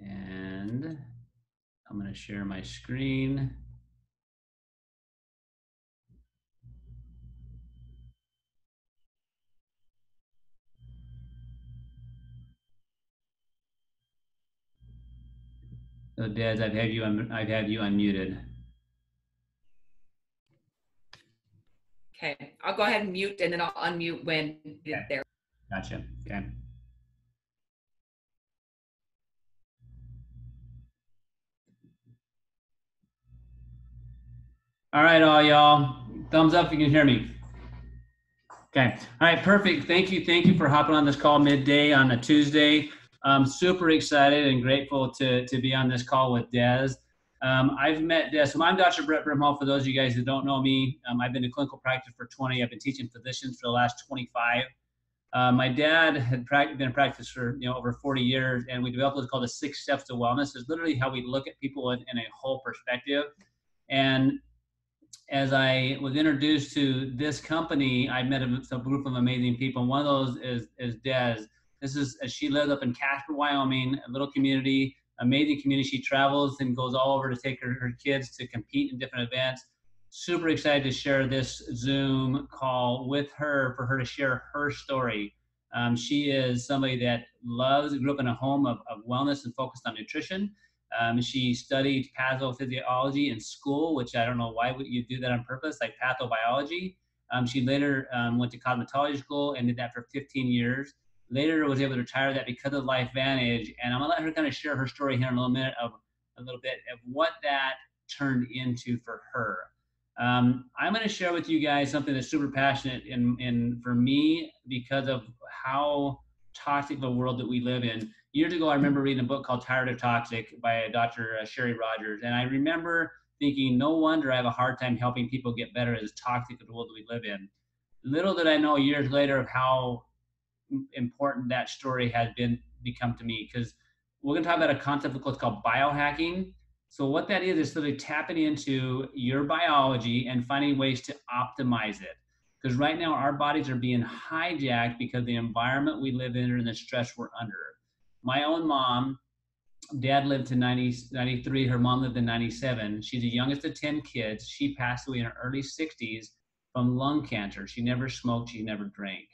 And I'm going to share my screen. So Des, I've had you unmuted. Okay, I'll go ahead and mute and then I'll unmute when it's there. Gotcha. Okay. All right, all y'all. Thumbs up if you can hear me. Okay. All right, perfect. Thank you. Thank you for hopping on this call midday on a Tuesday. I'm super excited and grateful to be on this call with Des. I've met Des. So I'm Dr. Brett Brimhall. For those of you guys that don't know me, I've been in clinical practice for 20. I've been teaching physicians for the last 25. My dad had been in practice for over 40 years, and we developed what's called the 6 Steps to Wellness. It's literally how we look at people in a whole perspective. And as I was introduced to this company, I met a group of amazing people. One of those is Des. She lives up in Casper, Wyoming, a little community, amazing community. She travels and goes all over to take her kids to compete in different events. Super excited to share this Zoom call with her for her to share her story. She is somebody that grew up in a home of wellness and focused on nutrition. She studied pathophysiology in school, which I don't know why would you do that on purpose, like pathobiology. She later went to cosmetology school and did that for 15 years. Later was able to retire that because of LifeVantage. And I'm gonna let her kind of share her story here in a little bit of what that turned into for her. I'm going to share with you guys something that's super passionate in for me because of how toxic the world that we live in. Years ago, I remember reading a book called Tired of Toxic by Dr. Sherry Rogers. And I remember thinking, no wonder I have a hard time helping people get better as toxic the world that we live in. Little did I know years later of how important that story has become to me, because we're going to talk about a concept of what's called biohacking. So what that is literally tapping into your biology and finding ways to optimize it. Because right now our bodies are being hijacked because of the environment we live in and the stress we're under. My own mom, dad lived to 93. Her mom lived to 97. She's the youngest of 10 kids. She passed away in her early 60s from lung cancer. She never smoked. She never drank.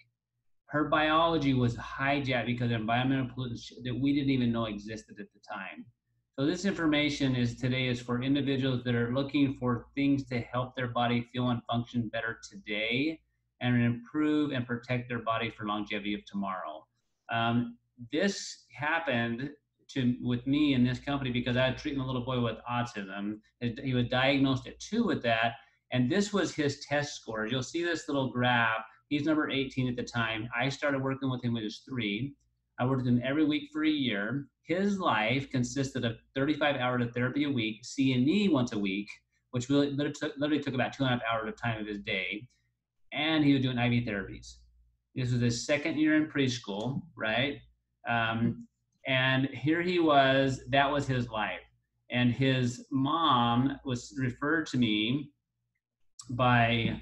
Her biology was hijacked because of environmental pollutants that we didn't even know existed at the time. So this information is for individuals that are looking for things to help their body feel and function better today and improve and protect their body for longevity of tomorrow. This happened with me in this company because I was treating a little boy with autism. He was diagnosed at 2 with that, and this was his test score. You'll see this little graph. He's number 18 at the time. I started working with him when he was 3. I worked with him every week for a year. His life consisted of 35 hours of therapy a week, C&E once a week, which literally took about 2.5 hours of time of his day. And he was doing IV therapies. This was his second year in preschool, right? And here he was, that was his life. And his mom was referred to me by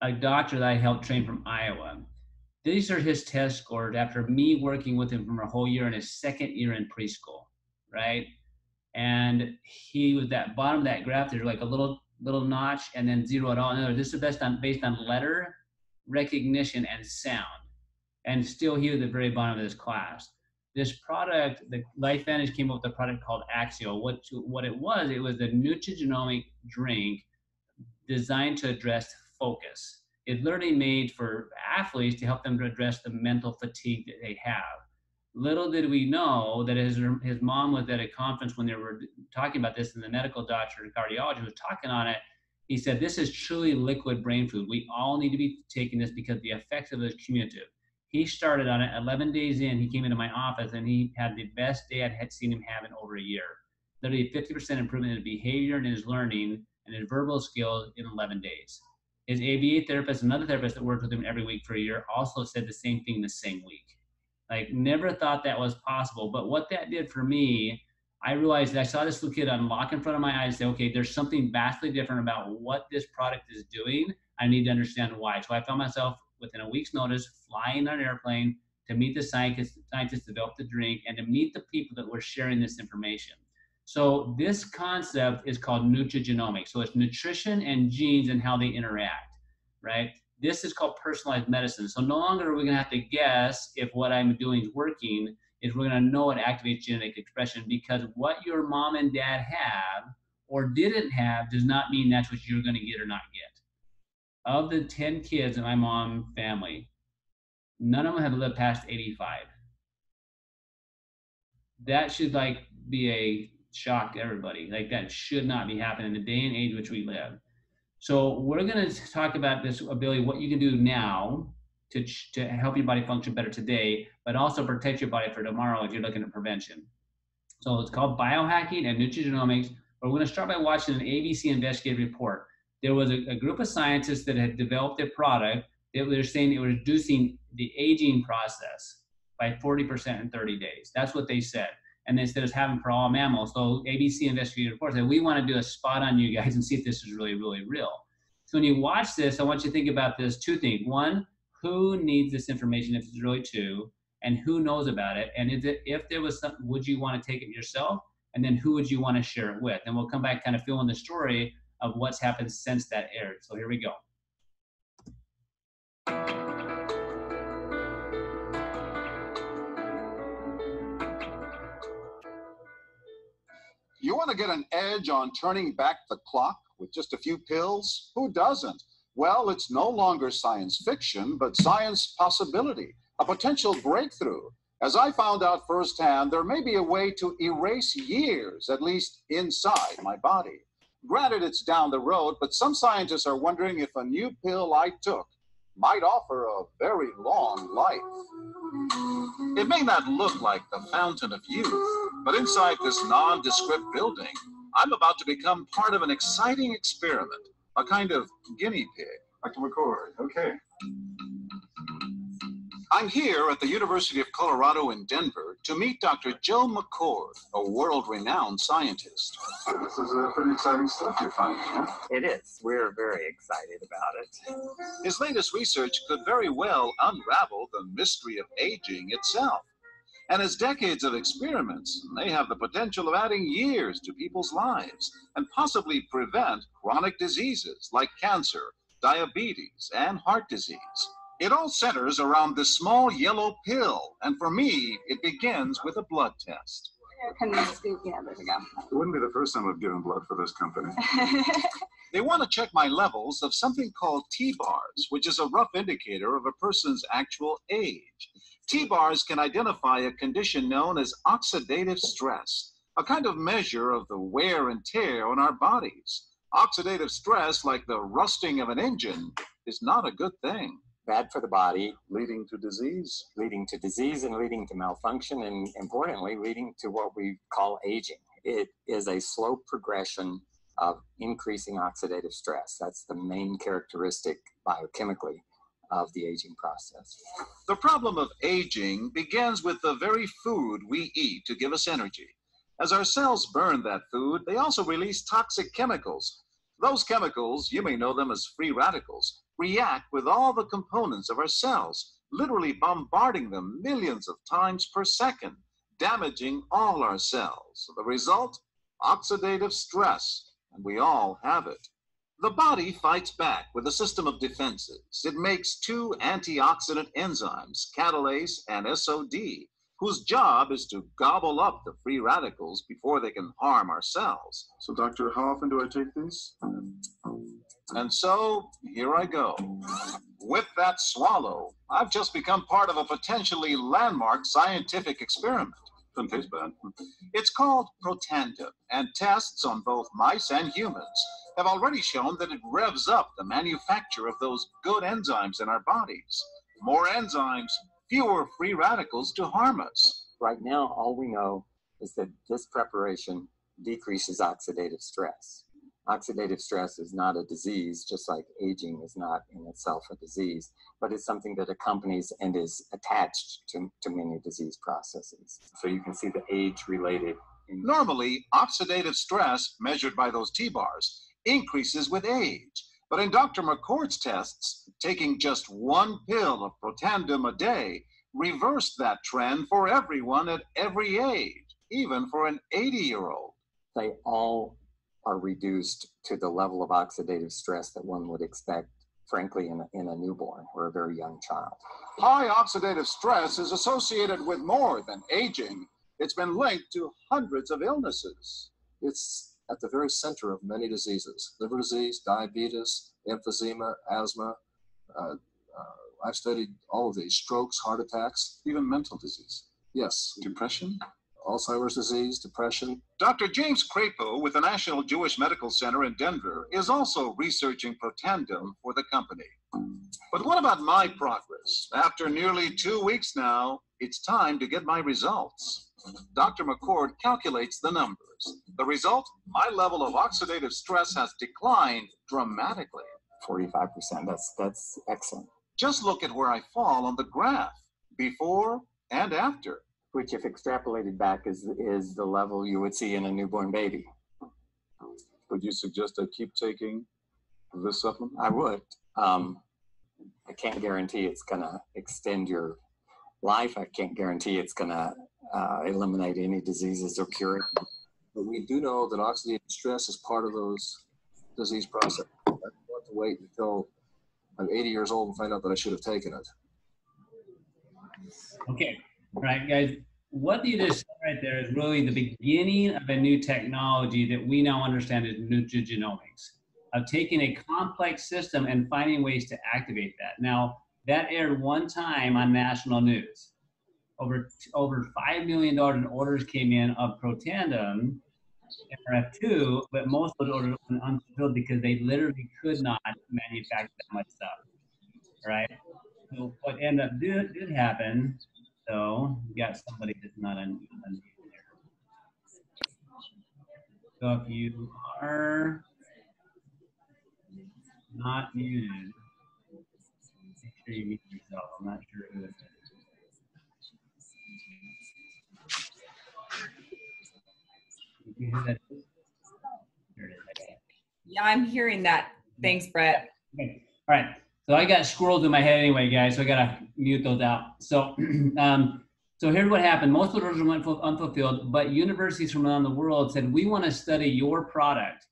a doctor that I helped train from Iowa. These are his test scores after me working with him for a whole year in his second year in preschool, right? And he was that bottom of that graph. There's like a little notch and then 0 at all. In other words, this is based on letter recognition and sound. And still, he was at the very bottom of this class. This product, the LifeVantage came up with a product called Axio. What it was a nutrigenomic drink designed to address focus. It's literally made for athletes to help them to address the mental fatigue that they have. Little did we know that his mom was at a conference when they were talking about this, and the medical doctor and cardiologist was talking on it. He said, this is truly liquid brain food. We all need to be taking this because the effects of it is cumulative. He started on it 11 days in. He came into my office and he had the best day I had seen him have in over a year. Literally 50% improvement in his behavior and his learning and his verbal skills in 11 days. His ABA therapist, another therapist that worked with him every week for a year, also said the same thing the same week. Like, never thought that was possible. But what that did for me, I realized that I saw this little kid unlock in front of my eyes and say, okay, there's something vastly different about what this product is doing. I need to understand why. So I found myself within a week's notice flying on an airplane to meet the scientists develop the drink, and to meet the people that were sharing this information. So this concept is called nutrigenomics. So it's nutrition and genes and how they interact, right? This is called personalized medicine. So no longer are we gonna have to guess if what I'm doing is working, is we're gonna know it activates genetic expression, because what your mom and dad have or didn't have does not mean that's what you're gonna get or not get. Of the 10 kids in my mom's family, none of them have lived past 85. That should be a shock to everybody. That should not be happening in the day and age which we live. So we're going to talk about this ability, what you can do now to help your body function better today, but also protect your body for tomorrow if you're looking at prevention. So it's called biohacking and nutrigenomics. But we're going to start by watching an ABC investigative report. There was a group of scientists that had developed a product that they're saying it was reducing the aging process by 40% in 30 days. That's what they said. And they said it's happening for all mammals. So ABC investigative report said, we want to do a spot on you guys and see if this is really, really real. So when you watch this, I want you to think about this two things. One, who needs this information if it's really true, and who knows about it? And if there was something, would you want to take it yourself? And then who would you want to share it with? And we'll come back kind of fill in the story of what's happened since that aired. So here we go. You want to get an edge on turning back the clock with just a few pills? Who doesn't? Well, it's no longer science fiction, but science possibility, a potential breakthrough. As I found out firsthand, there may be a way to erase years, at least inside my body. Granted, it's down the road, but some scientists are wondering if a new pill I took might offer a very long life. It may not look like the fountain of youth, but inside this nondescript building, I'm about to become part of an exciting experiment, a kind of guinea pig. Dr. McCord, okay. I'm here at the University of Colorado in Denver to meet Dr. Joe McCord, a world-renowned scientist. This is pretty exciting stuff you're finding, huh? It is. We're very excited about it. His latest research could very well unravel the mystery of aging itself. And his decades of experiments may have the potential of adding years to people's lives and possibly prevent chronic diseases like cancer, diabetes, and heart disease. It all centers around this small yellow pill, and for me, it begins with a blood test. Can we scoop? Yeah, there we go. It wouldn't be the first time I've given blood for this company. They want to check my levels of something called T-bars, which is a rough indicator of a person's actual age. T-bars can identify a condition known as oxidative stress, a kind of measure of the wear and tear on our bodies. Oxidative stress, like the rusting of an engine, is not a good thing. Bad for the body, Leading to disease. leading to disease and leading to malfunction, and importantly, leading to what we call aging. It is a slow progression of increasing oxidative stress. That's the main characteristic biochemically of the aging process. The problem of aging begins with the very food we eat to give us energy. As our cells burn that food, they also release toxic chemicals. Those chemicals, you may know them as free radicals, react with all the components of our cells, literally bombarding them millions of times per second, damaging all our cells. The result? Oxidative stress, and we all have it. The body fights back with a system of defenses. It makes two antioxidant enzymes, catalase and SOD, whose job is to gobble up the free radicals before they can harm our cells. So, doctor, how often do I take these? And so, here I go. With that swallow, I've just become part of a potentially landmark scientific experiment. Doesn't taste bad. It's called Protandim, and tests on both mice and humans have already shown that it revs up the manufacture of those good enzymes in our bodies. More enzymes, fewer free radicals to harm us. Right now, all we know is that this preparation decreases oxidative stress. Oxidative stress is not a disease, just like aging is not in itself a disease, but it's something that accompanies and is attached to many disease processes. So you can see the age-related. Normally, oxidative stress, measured by those T-bars, increases with age. But in Dr. McCord's tests, taking just one pill of Protandim a day reversed that trend for everyone at every age, even for an 80-year-old. They all are reduced to the level of oxidative stress that one would expect, frankly, in a newborn or a very young child. High oxidative stress is associated with more than aging. It's been linked to hundreds of illnesses. It's at the very center of many diseases: liver disease, diabetes, emphysema, asthma. I've studied all of these: strokes, heart attacks, even mental disease. Yes. Depression? Alzheimer's disease, depression. Dr. James Crapo with the National Jewish Medical Center in Denver is also researching Protandim for the company. But what about my progress? After nearly 2 weeks now, it's time to get my results. Dr. McCord calculates the numbers. The result? My level of oxidative stress has declined dramatically. 45%, that's excellent. Just look at where I fall on the graph, before and after. Which, if extrapolated back, is the level you would see in a newborn baby. Would you suggest I keep taking this supplement? I would. I can't guarantee it's going to extend your life. I can't guarantee it's going to eliminate any diseases or cure it. But we do know that oxidative stress is part of those disease processes. I don't want to wait until I'm 80 years old and find out that I should have taken it. Okay. All right, guys, what you just said right there is really the beginning of a new technology that we now understand as nutrigenomics, of taking a complex system and finding ways to activate that. Now, that aired one time on national news. Over $5 million in orders came in of Protandim, MRF2, but most of those orders were unfulfilled because they literally could not manufacture that much stuff, all right? So what ended up did happen, so we got somebody that's not unmuted here. So if you are not muted, make sure you mute yourself. I'm not sure who it is. You hear that? Here it is. Okay. Yeah, I'm hearing that. Thanks, Brett. Okay. All right. So I got squirrels in my head anyway, guys, so I got to mute those out. So, so here's what happened. Most of those went unfulfilled, but universities from around the world said, we want to study your product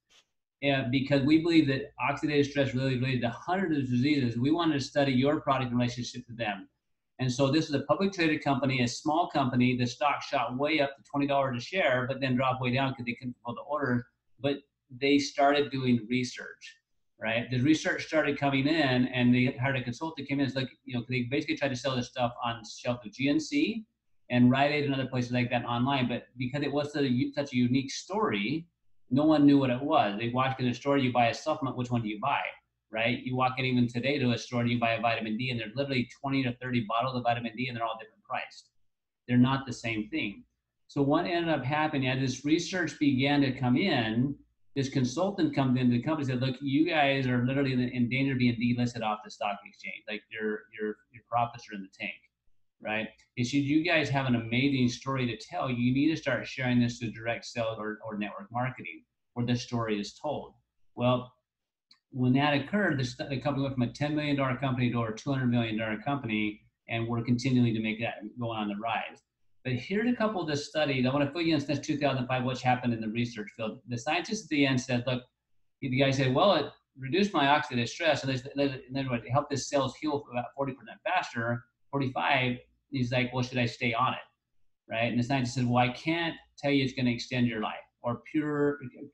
because we believe that oxidative stress really related to hundreds of diseases. We wanted to study your product in relationship to them. And so this is a public traded company, a small company. The stock shot way up to $20 a share, but then dropped way down because they couldn't fulfill the order. But they started doing research. Right, the research started coming in, and they hired a consultant came in. It's like, you know, they basically tried to sell this stuff on the shelf of GNC and Rite Aid and other places like that online. But because it was such a unique story, no one knew what it was. They walk in a store, you buy a supplement. Which one do you buy? Right? You walk in even today to a store and you buy a vitamin D, and there's literally 20 to 30 bottles of vitamin D, and they're all different priced. They're not the same thing. So what ended up happening as this research began to come in, this consultant comes into the company and said, look, you guys are literally in danger of being delisted off the stock exchange. Like your profits are in the tank, right? He said, you guys have an amazing story to tell. You need to start sharing this to direct sales or network marketing where the story is told. Well, when that occurred, the company went from a $10 million company to over a $200 million company, and we're continuing to make that go on the rise. But here's a couple of the studies. I want to fill you in since 2005 what's happened in the research field. The scientists at the end said, look, the guy said, well, it reduced my oxidative stress, and then it helped the cells heal for about 40% faster, 45. He's like, well, should I stay on it, right? And the scientist said, well, I can't tell you it's going to extend your life or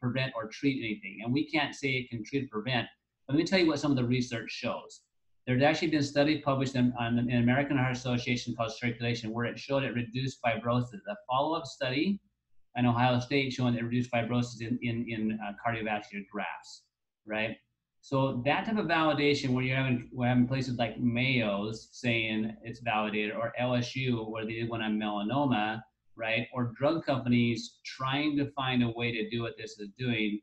prevent or treat anything. And we can't say it can treat or prevent. But let me tell you what some of the research shows. There's actually been studies published in American Heart Association called Circulation, where it showed it reduced fibrosis. A follow-up study in Ohio State showing it reduced fibrosis in cardiovascular grafts, right? So that type of validation, where we're having places like Mayo's saying it's validated, or LSU where they did one on melanoma, right? Or drug companies trying to find a way to do what this is doing.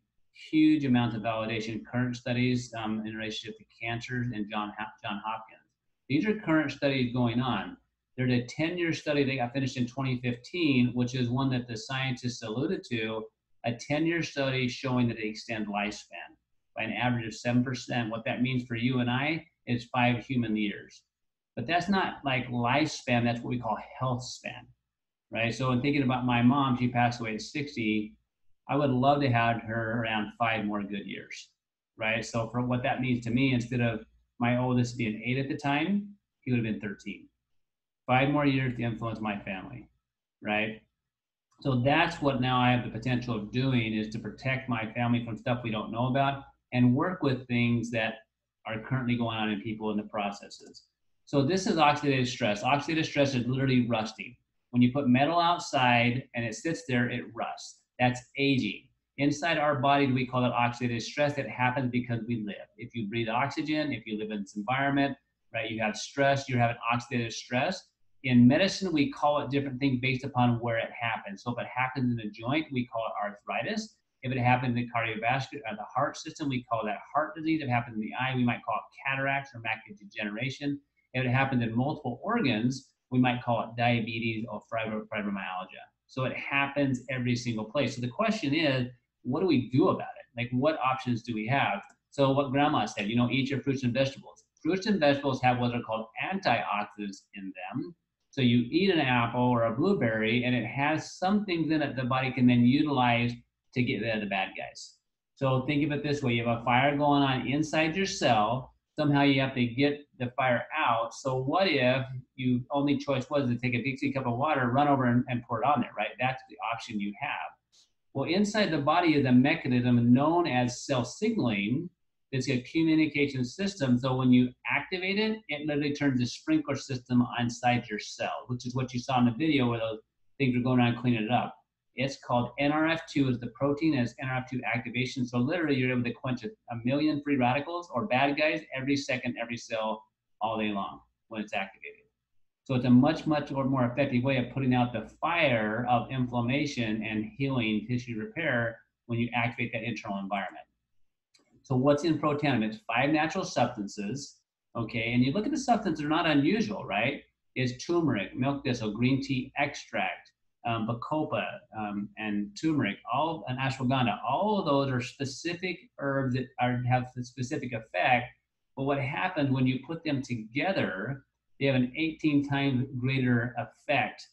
Huge amounts of validation, current studies in relationship to cancers and John Hopkins. These are current studies going on. There's a 10-year study that got finished in 2015, which is one that the scientists alluded to, a 10-year study showing that they extend lifespan by an average of 7%. What that means for you and I is 5 human years. But that's not like lifespan, that's what we call health span, right? So in thinking about my mom, she passed away at 60. I would love to have her around 5 more good years, right? So for what that means to me, instead of my oldest being 8 at the time, he would have been 13. 5 more years to influence my family, right? So that's what now I have the potential of doing, is to protect my family from stuff we don't know about and work with things that are currently going on in people in the processes. So this is oxidative stress. Oxidative stress is literally rusting. When you put metal outside and it sits there, it rusts. That's aging. Inside our body, we call it oxidative stress. That happens because we live. If you breathe oxygen, if you live in this environment, right, you have stress, you're having oxidative stress. In medicine, we call it different things based upon where it happens. So if it happens in the joint, we call it arthritis. If it happens in the cardiovascular, the heart system, we call that heart disease. If it happens in the eye, we might call it cataracts or macular degeneration. If it happens in multiple organs, we might call it diabetes or fibromyalgia. So it happens every single place. So the question is, what do we do about it? Like, what options do we have? So what grandma said, eat your fruits and vegetables. Fruits and vegetables have what are called antioxidants in them. So you eat an apple or a blueberry, and it has some things in it the body can then utilize to get rid of the bad guys. So think of it this way. You have a fire going on inside your cell. Somehow you have to get the fire out. So what if your only choice was to take a Dixie cup of water, run over and pour it on there, right? That's the option you have. Well, inside the body is a mechanism known as cell signaling. It's a communication system. So when you activate it, it literally turns a sprinkler system inside your cell, which is what you saw in the video where those things are going around cleaning it up. It's called NRF2 is the protein, as NRF2 activation. So literally you're able to quench a million free radicals or bad guys every second, every cell, all day long when it's activated. So it's a much, much more effective way of putting out the fire of inflammation and healing tissue repair when you activate that internal environment. So what's in Protandim? It's 5 natural substances, okay? And you look at the substances, they're not unusual, right? It's turmeric, milk thistle, green tea extract, bacopa, and turmeric, and ashwagandha. All of those are specific herbs that have a specific effect. But what happens when you put them together, they have an 18 times greater effect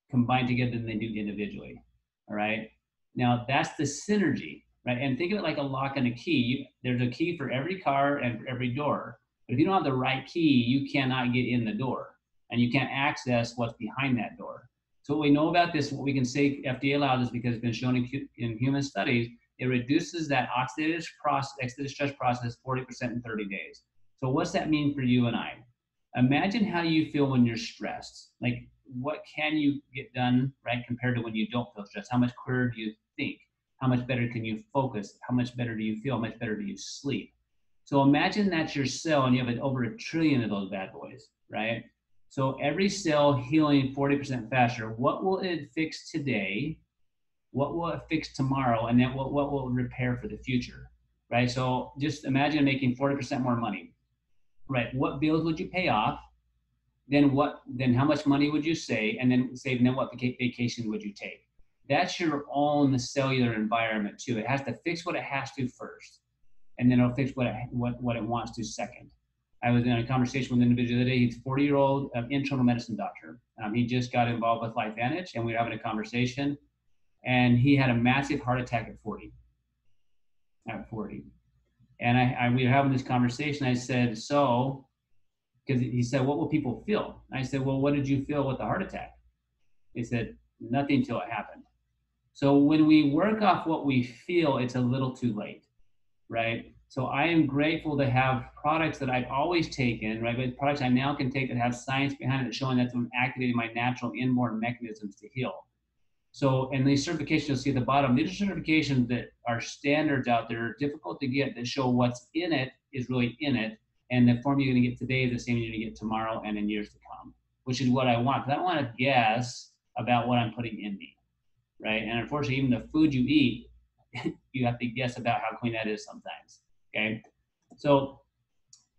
combined together than they do individually, all right? Now, that's the synergy. Right? And think of it like a lock and a key. There's a key for every car and for every door. But if you don't have the right key, you cannot get in the door. And you can't access what's behind that door. So what we know about this, what we can say FDA allows us because it's been shown in human studies, it reduces that oxidative stress process 40% in 30 days. So what's that mean for you and I? Imagine how you feel when you're stressed. Like, what can you get done, right, compared to when you don't feel stressed? How much clearer do you think? How much better can you focus? How much better do you feel? How much better do you sleep? So imagine that's your cell and you have over 1 trillion of those bad boys, right? So every cell healing 40% faster. What will it fix today? What will it fix tomorrow? And then what will it repair for the future, right? So just imagine making 40% more money, right? What bills would you pay off? Then how much money would you save? And then what vacation would you take? That's your own cellular environment too. It has to fix what it has to first, and then it'll fix what it wants to second. I was in a conversation with an individual today. He's a 40-year-old internal medicine doctor. He just got involved with LifeVantage, and we were having a conversation, and he had a massive heart attack at 40. And we were having this conversation. I said, because he said, what will people feel? And I said, well, what did you feel with the heart attack? He said, nothing till it happened. So when we work off what we feel, it's a little too late, right? So I am grateful to have products that I've always taken, right? But products I now can take that have science behind it showing that I'm activating my natural inborn mechanisms to heal. So, and these certifications you'll see at the bottom, these are certifications that are standards out there, difficult to get, that show what's in it is really in it. And the form you're gonna get today is the same you're gonna get tomorrow and in years to come, which is what I want. Because I don't want to guess about what I'm putting in me, right? And unfortunately, even the food you eat, you have to guess about how clean that is sometimes, okay? So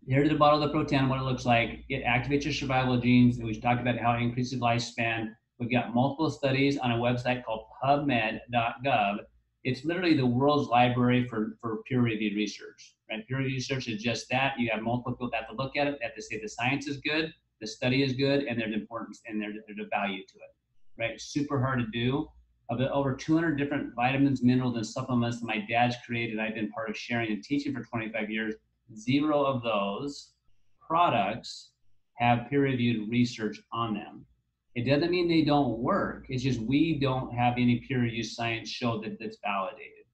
here's the bottle of the Protandim, what it looks like. It activates your survival genes. We talked about how it increases lifespan. We've got multiple studies on a website called pubmed.gov. It's literally the world's library for peer-reviewed research, right? Peer-reviewed research is just that. You have multiple people that have to look at it. They have to say the science is good. The study is good, and there's importance, and there's a value to it, right? Super hard to do. Of the over 200 different vitamins, minerals, and supplements that my dad's created, I've been part of sharing and teaching for 25 years, 0 of those products have peer-reviewed research on them. It doesn't mean they don't work. It's just we don't have any peer-reviewed science show that it's validated.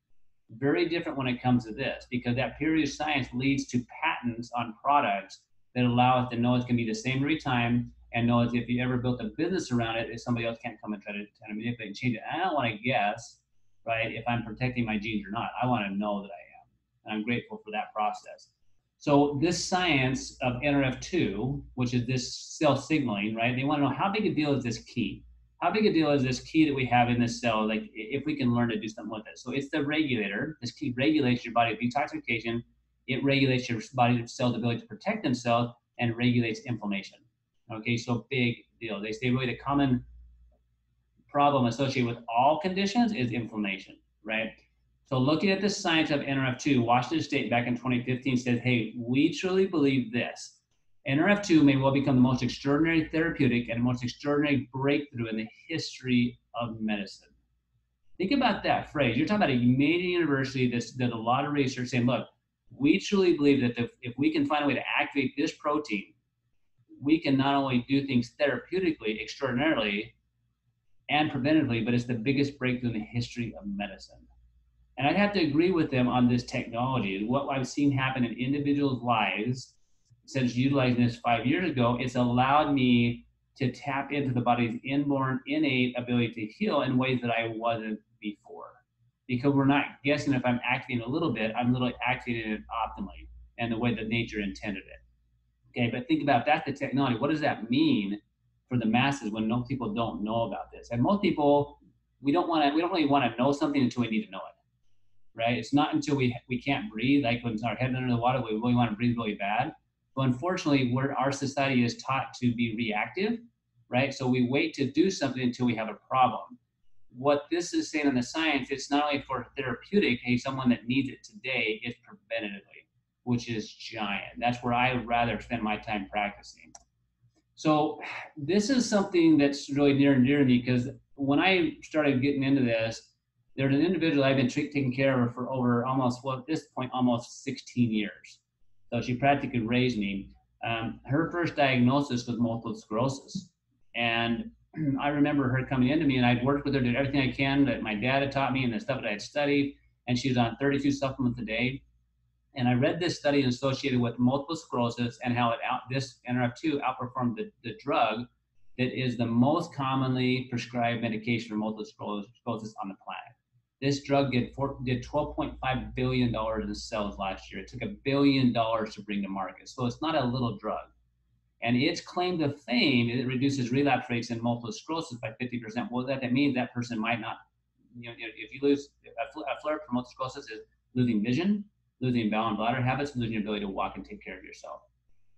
Very different when it comes to this, because that peer-reviewed science leads to patents on products that allow us to know it's going to be the same every time, and know as if you ever built a business around it, if somebody else can't come and try to manipulate and change it. I don't want to guess, right, if I'm protecting my genes or not. I want to know that I am, and I'm grateful for that process. So this science of NRF2, which is this cell signaling, right? They want to know how big a deal is this key? How big a deal is this key that we have in this cell? Like if we can learn to do something with it. So it's the regulator. This key regulates your body detoxification. It regulates your body cell's ability to protect themselves and regulates inflammation. Okay, so big deal. They say really the common problem associated with all conditions is inflammation, right? So looking at the science of NRF2, Washington State back in 2015 said, hey, we truly believe this. NRF2 may well become the most extraordinary therapeutic and most extraordinary breakthrough in the history of medicine. Think about that phrase. You're talking about a major university that's did a lot of research saying, look, we truly believe that if we can find a way to activate this protein, we can not only do things therapeutically, extraordinarily, and preventatively, but it's the biggest breakthrough in the history of medicine. And I'd have to agree with them on this technology. What I've seen happen in individuals' lives since utilizing this 5 years ago, it's allowed me to tap into the body's inborn, innate ability to heal in ways that I wasn't before. Because we're not guessing if I'm activating a little bit, I'm literally activating it optimally and the way that nature intended it. Okay, but think about that, the technology. What does that mean for the masses when people don't know about this? And most people, we don't really want to know something until we need to know it, right? It's not until we can't breathe, like when our head under the water, we really want to breathe really bad. But unfortunately, our society is taught to be reactive, right? So we wait to do something until we have a problem. What this is saying in the science, it's not only for therapeutic, hey, someone that needs it today, it's preventatively, which is giant. That's where I would rather spend my time practicing. So this is something that's really near and dear to me, because when I started getting into this, there's an individual I've been taking care of for over at this point, almost 16 years. So she practically raised me. Her first diagnosis was multiple sclerosis. And I remember her coming into me, and I'd worked with her, did everything I can that my dad had taught me and the stuff that I had studied. And she was on 32 supplements a day. And I read this study associated with multiple sclerosis and how this NRF2 outperformed the drug that is the most commonly prescribed medication for multiple sclerosis on the planet. This drug did $12.5 billion in sales last year. It took $1 billion to bring to market. So it's not a little drug. And its claim to fame, it reduces relapse rates in multiple sclerosis by 50%. Well, that means that person might not, if you lose a flare from multiple sclerosis, is losing vision, losing bowel and bladder habits, losing your ability to walk and take care of yourself.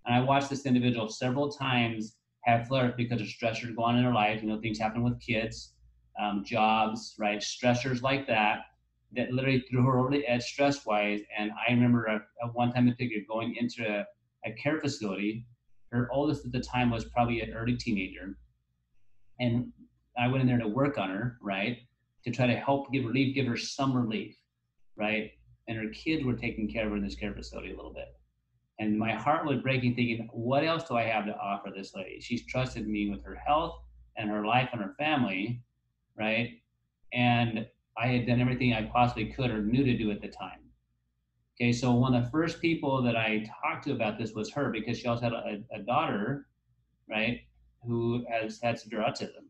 And I watched this individual several times have flares because of stressors go on in their life. Things happen with kids, jobs, right? Stressors like that literally threw her over the edge stress-wise. And I remember at one time in particular going into a care facility. Her oldest at the time was probably an early teenager. And I went in there to work on her, right? To try to help give her some relief, right? And her kids were taking care of her in this care facility a little bit. And my heart was breaking, thinking, what else do I have to offer this lady? She's trusted me with her health and her life and her family, right? And I had done everything I possibly could or knew to do at the time. Okay, so one of the first people that I talked to about this was her, because she also had a daughter, right, who has had severe autism.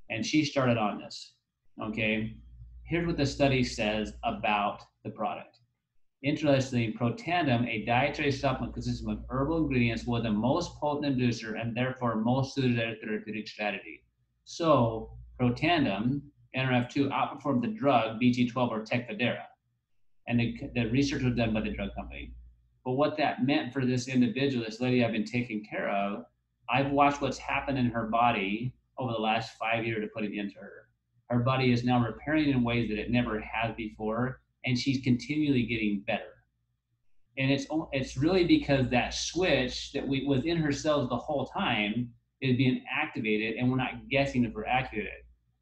And she started on this, okay? Here's what the study says about the product. Interestingly, Protandim, a dietary supplement consisting of herbal ingredients, was the most potent inducer and therefore most suited to a therapeutic strategy. So Protandim, NRF2, outperformed the drug BG12 or Tecfidera. And the research was done by the drug company. But what that meant for this individual, this lady I've been taking care of, I've watched what's happened in her body over the last 5 years to put it into her. Her body is now repairing in ways that it never has before, and she's continually getting better. And it's really because that switch that was in her cells the whole time is being activated, and we're not guessing if we're activated.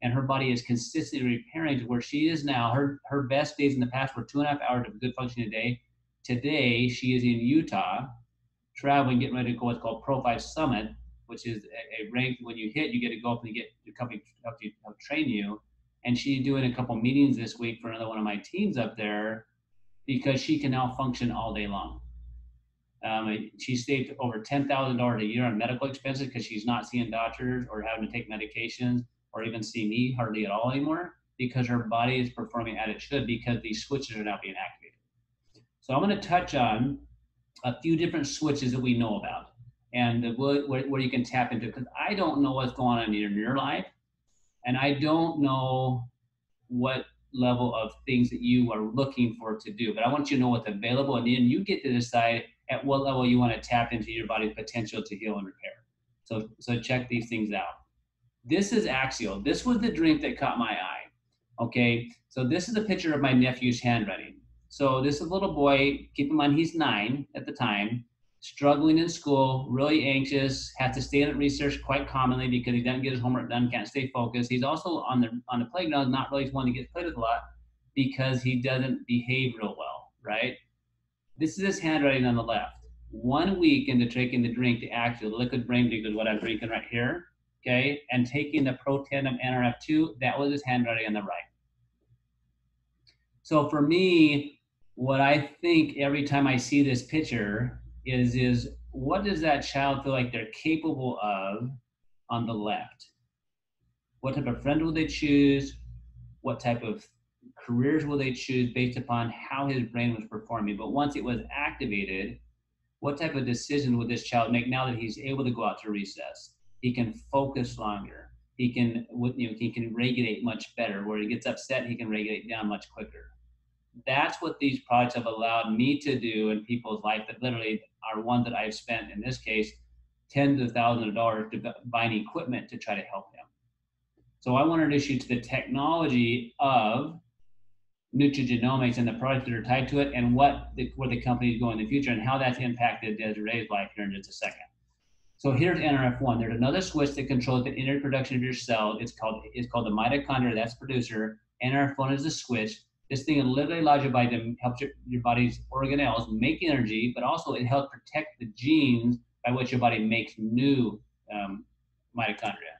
And her body is consistently repairing to where she is now. Her best days in the past were 2.5 hours of good functioning a day. Today, she is in Utah, traveling, getting ready to go what's called Pro 5 Summit, which is a rank. When you hit, you get to go up and you get the company help train you. And she's doing a couple meetings this week for another one of my teams up there because she can now function all day long. She saved over $10,000 a year on medical expenses because she's not seeing doctors or having to take medications or even see me hardly at all anymore, because her body is performing as it should because these switches are now being activated. So I'm going to touch on a few different switches that we know about and where you can tap into, because I don't know what's going on in your life, and I don't know what level of things that you are looking for to do, but I want you to know what's available, and then you get to decide at what level you want to tap into your body's potential to heal and repair. So check these things out. This is Axial. This was the drink that caught my eye. Okay, so this is a picture of my nephew's handwriting. So this is a little boy, keep in mind he's 9 at the time, struggling in school, really anxious, has to stay in at research quite commonly because he doesn't get his homework done, can't stay focused. He's also on the playground, not really one that gets played with a lot because he doesn't behave real well, right? This is his handwriting on the left. 1 week into taking the drink, the Axial, the liquid brain drink is what I'm drinking right here, okay? And taking the Protandim NRF2, that was his handwriting on the right. So for me, what I think every time I see this picture is what does that child feel like they're capable of on the left? What type of friend will they choose? What type of careers will they choose based upon how his brain was performing? But once it was activated, what type of decision would this child make now that he's able to go out to recess? He can focus longer. He can regulate much better. Where he gets upset, he can regulate down much quicker. That's what these products have allowed me to do in people's life, that literally are ones that I've spent, in this case, tens of thousands of dollars to buying equipment to try to help them. So I want to introduce you to the technology of nutrigenomics and the products that are tied to it, and where the company is going in the future and how that's impacted Desiree's life here in just a second. So here's NRF1. There's another switch that controls the energy production of your cell. It's called the mitochondria. That's producer. NRF1 is the switch. This thing literally allows your body to help your body's organelles make energy, but also it helps protect the genes by which your body makes new mitochondria.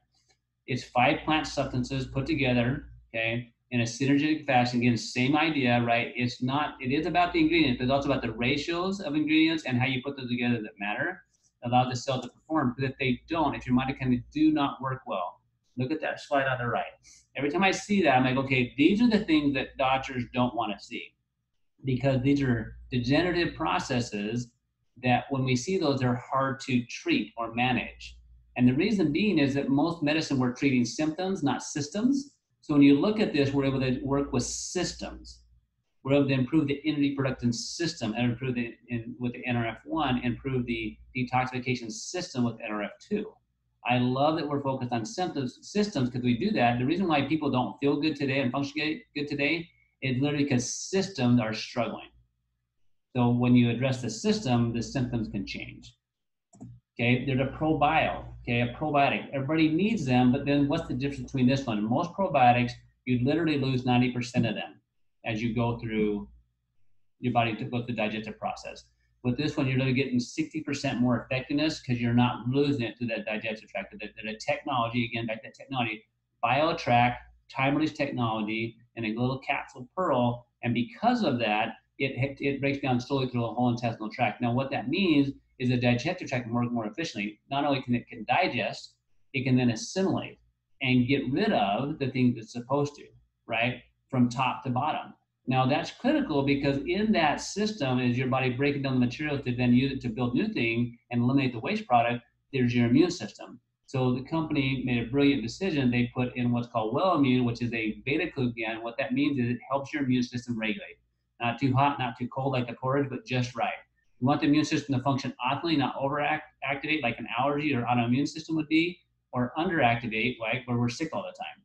It's 5 plant substances put together, okay, in a synergistic fashion. Again, same idea, right? It is about the ingredients, but it's also about the ratios of ingredients and how you put them together that matter, allow the cell to perform. Because if they don't, if your mitochondria do not work well, look at that slide on the right. Every time I see that, I'm like, okay, these are the things that doctors don't want to see, because these are degenerative processes that when we see those, they're hard to treat or manage. And the reason being is that most medicine, we're treating symptoms, not systems. So when you look at this, we're able to work with systems. We're able to improve the energy production system and improve with the NRF1, improve the detoxification system with NRF2. I love that we're focused on systems, because we do that. The reason why people don't feel good today and function good today is literally because systems are struggling. So when you address the system, the symptoms can change. Okay, there's a probio, okay, a probiotic. Everybody needs them, but then what's the difference between this one? Most probiotics, you literally lose 90% of them as you go through your body to go through the digestive process. With this one, you're literally getting 60% more effectiveness because you're not losing it to that digestive tract. The technology, again, back to technology, BioTrack, time-release technology, and a little capsule pearl. And because of that, it breaks down slowly through the whole intestinal tract. Now, what that means is the digestive tract can work more efficiently. Not only can it digest, it can then assimilate and get rid of the things it's supposed to, right? From top to bottom. Now that's critical because in that system is your body breaking down the material to then use it to build new things and eliminate the waste product. There's your immune system. So the company made a brilliant decision. They put in what's called Wellimmune, which is a beta-glucan. What that means is it helps your immune system regulate. Not too hot, not too cold like the porridge, but just right. You want the immune system to function optimally, not overactivate like an allergy or autoimmune system would be, or underactivate, right, where we're sick all the time.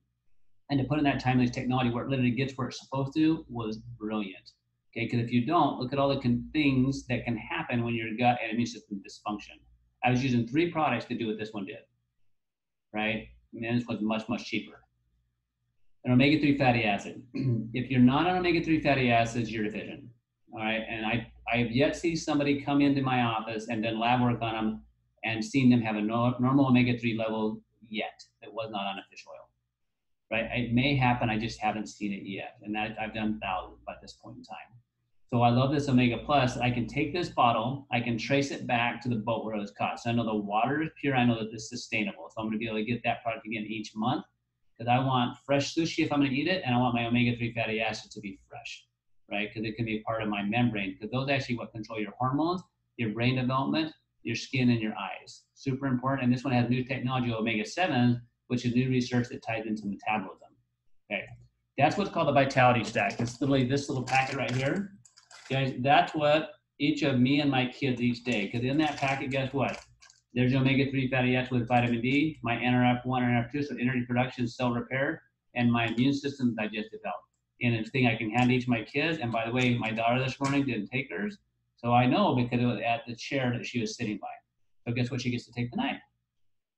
And to put in that time-release technology where it literally gets where it's supposed to was brilliant. Okay, because if you don't, look at all the things that can happen when your gut and immune system dysfunction. I was using 3 products to do what this one did, right? And this one's much, much cheaper. An omega-3 fatty acid. If you're not on omega-3 fatty acids, you're deficient, all right? And I have yet to see somebody come into my office and done lab work on them and seen them have a normal omega-3 level yet that was not on a fish oil, right? It may happen, I just haven't seen it yet. And that I've done thousands by this point in time. So I love this Omega Plus. I can take this bottle, I can trace it back to the boat where it was caught. So I know the water is pure, I know that it's sustainable. So I'm gonna be able to get that product again each month because I want fresh sushi if I'm gonna eat it, and I want my omega-3 fatty acids to be fresh, right? Because it can be part of my membrane, because those actually what control your hormones, your brain development, your skin, and your eyes. Super important. And this one has new technology, omega-7, which is new research that ties into metabolism. Okay, that's what's called the Vitality Stack. It's literally this little packet right here. Guys, that's what each of me and my kids each day. Because in that packet, guess what? There's omega-3 fatty acids with vitamin D, my NRF1, NRF2, so energy production, cell repair, and my immune system, digestive health. And it's a thing I can hand each of my kids. And by the way, my daughter this morning didn't take hers. So I know because it was at the chair that she was sitting by. So guess what she gets to take tonight,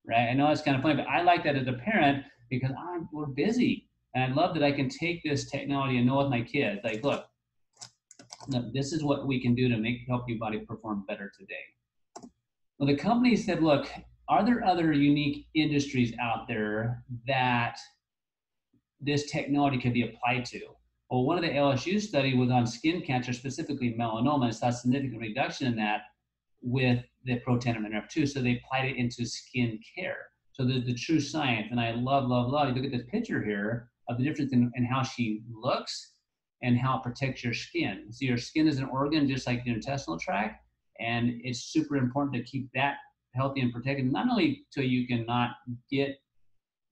right? I know it's kind of funny, but I like that as a parent because we're busy. And I love that I can take this technology and know with my kids, like, look, this is what we can do to help your body perform better today. Well, the company said, look, are there other unique industries out there that this technology could be applied to? Well, one of the LSU study was on skin cancer, specifically melanoma, and saw a significant reduction in that with the Protandim NRF2. So they applied it into skin care. So the true science, and I love, love, love. You look at this picture here of the difference in how she looks and how it protects your skin. So your skin is an organ just like your intestinal tract, and it's super important to keep that healthy and protected, not only so you can not get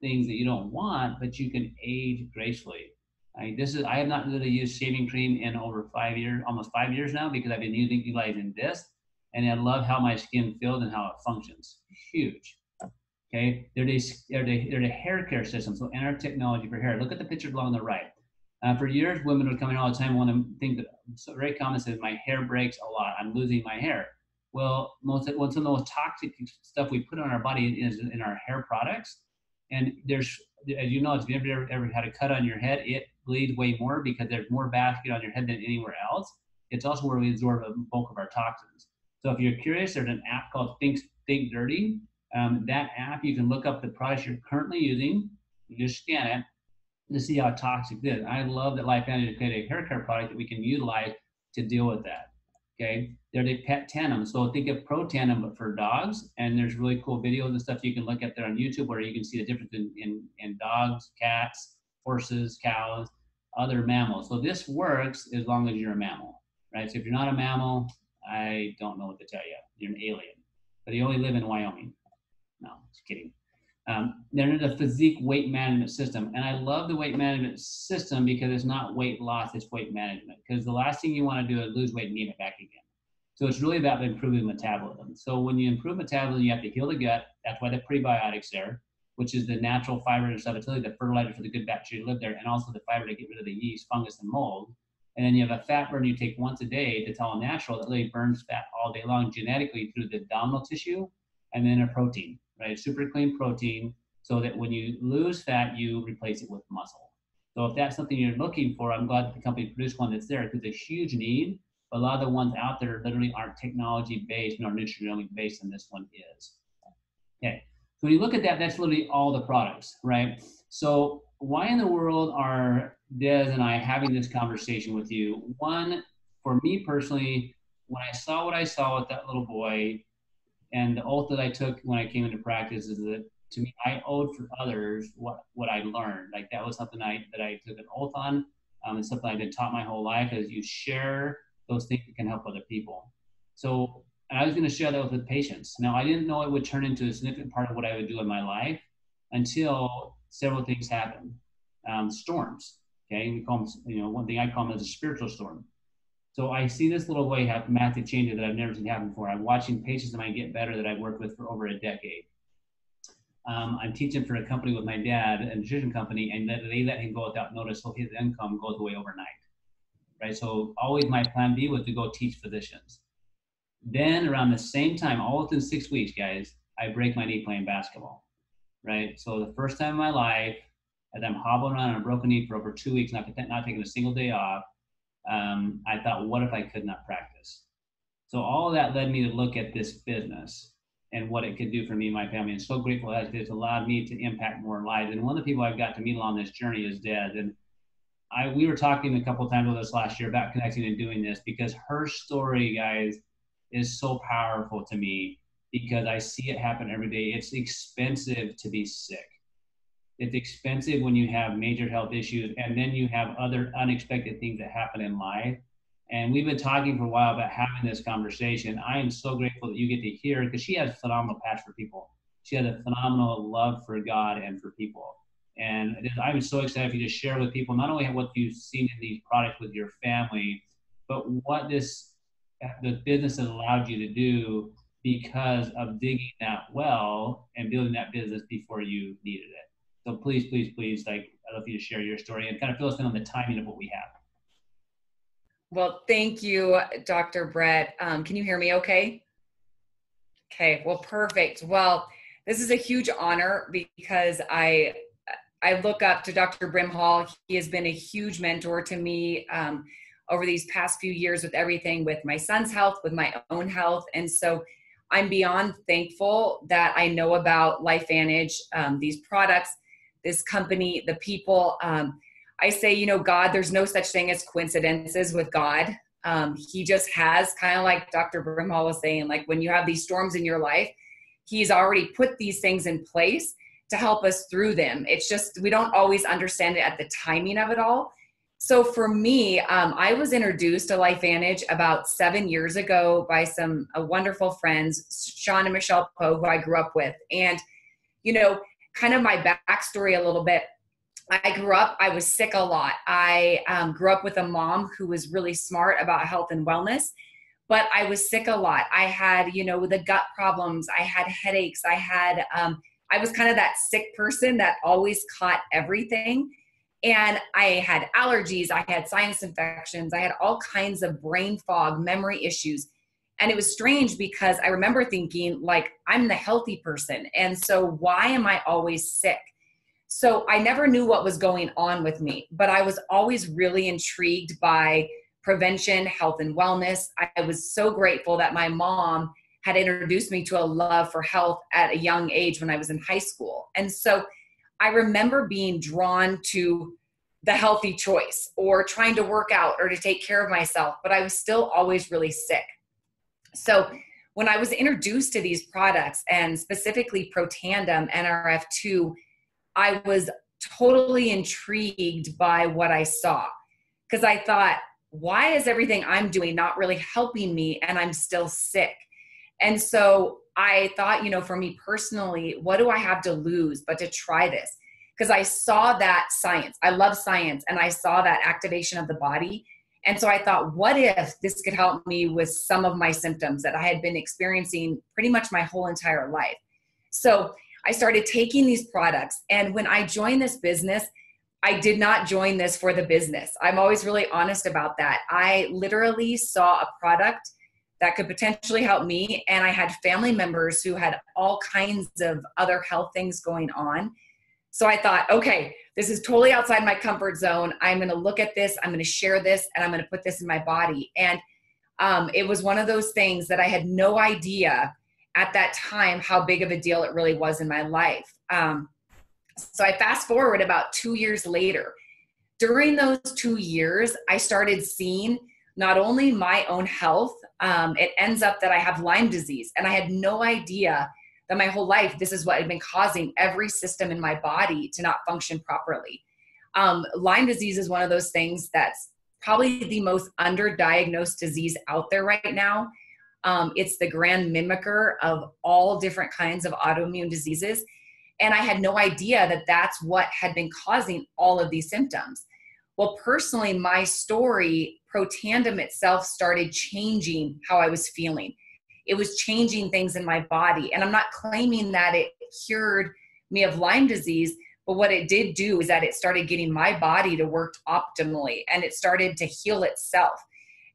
things that you don't want, but you can age gracefully. I have not really used shaving cream in over 5 years, almost 5 years now, because I've been utilizing this, and I love how my skin feels and how it functions. Huge. Okay, they're the hair care system, so NR technology for hair. Look at the pictures along the right. For years, women would come in all the time. One of the things that very common says, my hair breaks a lot. I'm losing my hair. Well, some of the most toxic stuff we put on our body is in our hair products. And there's, as you know, if you've ever had a cut on your head, it bleeds way more because there's more vascular on your head than anywhere else. It's also where we absorb a bulk of our toxins. So if you're curious, there's an app called Think Dirty. That app, you can look up the products you're currently using. You just scan it to see how toxic it is. I love that LifeVantage created a hair care product that we can utilize to deal with that. Okay, they're the pet tandem. So think of Protandim, but for dogs. And there's really cool videos and stuff you can look at there on YouTube where you can see the difference in dogs, cats, horses, cows, other mammals. So this works as long as you're a mammal, right? So if you're not a mammal, I don't know what to tell you. You're an alien, but you only live in Wyoming. No, just kidding. They're in the physique weight management system. And I love the weight management system because it's not weight loss, it's weight management. Because the last thing you want to do is lose weight and gain it back again. So it's really about improving metabolism. So when you improve metabolism, you have to heal the gut. That's why the prebiotics there, which is the natural fiber and subtlety, the fertilizer for the good bacteria to live there, and also the fiber to get rid of the yeast, fungus, and mold. And then you have a fat burn you take once a day that's all natural that really burns fat all day long genetically through the abdominal tissue, and then a protein. Right, super clean protein, so that when you lose fat, you replace it with muscle. So if that's something you're looking for, I'm glad that the company produced one that's there because there's a huge need. But a lot of the ones out there literally aren't technology based nor nutritionally based, and this one is. Okay, so when you look at that, that's literally all the products, right? So why in the world are Des and I having this conversation with you? One, for me personally, when I saw what I saw with that little boy, and the oath that I took when I came into practice is that, to me, I owed for others what I learned. Like that was something that I took an oath on. It's something I've been taught my whole life, is you share those things that can help other people. So I was going to share that with the patients. Now, I didn't know it would turn into a significant part of what I would do in my life until several things happened. Storms, okay? We call them, one thing I call them is a spiritual storm. So I see this little boy have massive changes that I've never seen happen before. I'm watching patients of mine get better that I've worked with for over a decade. I'm teaching for a company with my dad, a nutrition company, and they let him go without notice, so his income goes away overnight. right? So always my plan B was to go teach physicians. Then around the same time, all within 6 weeks, guys, I break my knee playing basketball, right? So the first time in my life, as I'm hobbling around on a broken knee for over 2 weeks, not taking a single day off, I thought, what if I could not practice? So all of that led me to look at this business and what it could do for me and my family. And so grateful that it's allowed me to impact more lives. And one of the people I've got to meet along this journey is Des. And we were talking a couple of times over this last year about connecting and doing this, because her story, guys, is so powerful to me, because I see it happen every day. It's expensive to be sick. It's expensive when you have major health issues, and then you have other unexpected things that happen in life. And we've been talking for a while about having this conversation. I am so grateful that you get to hear, because she has a phenomenal passion for people. She has a phenomenal love for God and for people. And I'm so excited for you to share with people not only what you've seen in these products with your family, but what the business has allowed you to do because of digging that well and building that business before you needed it. So please, I'd love for you to share your story and kind of fill us in on the timing of what we have. Well, thank you, Dr. Brett. Can you hear me okay? Okay, well, perfect. Well, this is a huge honor, because I look up to Dr. Brimhall. He has been a huge mentor to me over these past few years with everything with my son's health, with my own health. And so I'm beyond thankful that I know about LifeVantage, these products, this company, the people. I say, God, there's no such thing as coincidences with God. He just has, kind of like Dr. Brimhall was saying, like when you have these storms in your life, he's already put these things in place to help us through them. It's just, we don't always understand it at the timing of it all. So for me, I was introduced to LifeVantage about 7 years ago by some wonderful friends, Sean and Michelle Poe, who I grew up with. And, kind of my backstory a little bit. I was sick a lot. I grew up with a mom who was really smart about health and wellness, but I was sick a lot. I had, the gut problems. I had headaches. I was kind of that sick person that always caught everything. And I had allergies. I had sinus infections. I had all kinds of brain fog, memory issues. And it was strange, because I remember thinking, like, I'm the healthy person. And so why am I always sick? So I never knew what was going on with me, but I was always really intrigued by prevention, health, and wellness. I was so grateful that my mom had introduced me to a love for health at a young age when I was in high school. And so I remember being drawn to the healthy choice, or trying to work out or to take care of myself, but I was still always really sick. So when I was introduced to these products, and specifically Protandim NRF2, I was totally intrigued by what I saw, because I thought, why is everything I'm doing not really helping me, and I'm still sick? And so I thought, for me personally, what do I have to lose but to try this? Because I saw that science. I love science, and I saw that activation of the body. And so I thought, what if this could help me with some of my symptoms that I had been experiencing pretty much my whole entire life? So I started taking these products. And when I joined this business, I did not join this for the business. I'm always really honest about that. I literally saw a product that could potentially help me. And I had family members who had all kinds of other health things going on. So I thought, okay, this is totally outside my comfort zone. I'm going to look at this, I'm going to share this, and I'm going to put this in my body. And it was one of those things that I had no idea at that time how big of a deal it really was in my life. So I fast forward about 2 years later. During those 2 years, I started seeing not only my own health, it ends up that I have Lyme disease, and I had no idea that my whole life, this is what had been causing every system in my body to not function properly. Lyme disease is one of those things that's probably the most underdiagnosed disease out there right now. It's the grand mimicker of all different kinds of autoimmune diseases. And I had no idea that that's what had been causing all of these symptoms. Well, personally, my story, Protandim itself, started changing how I was feeling. It was changing things in my body. And I'm not claiming that it cured me of Lyme disease, But what it did do is that it started getting my body to work optimally, and it started to heal itself.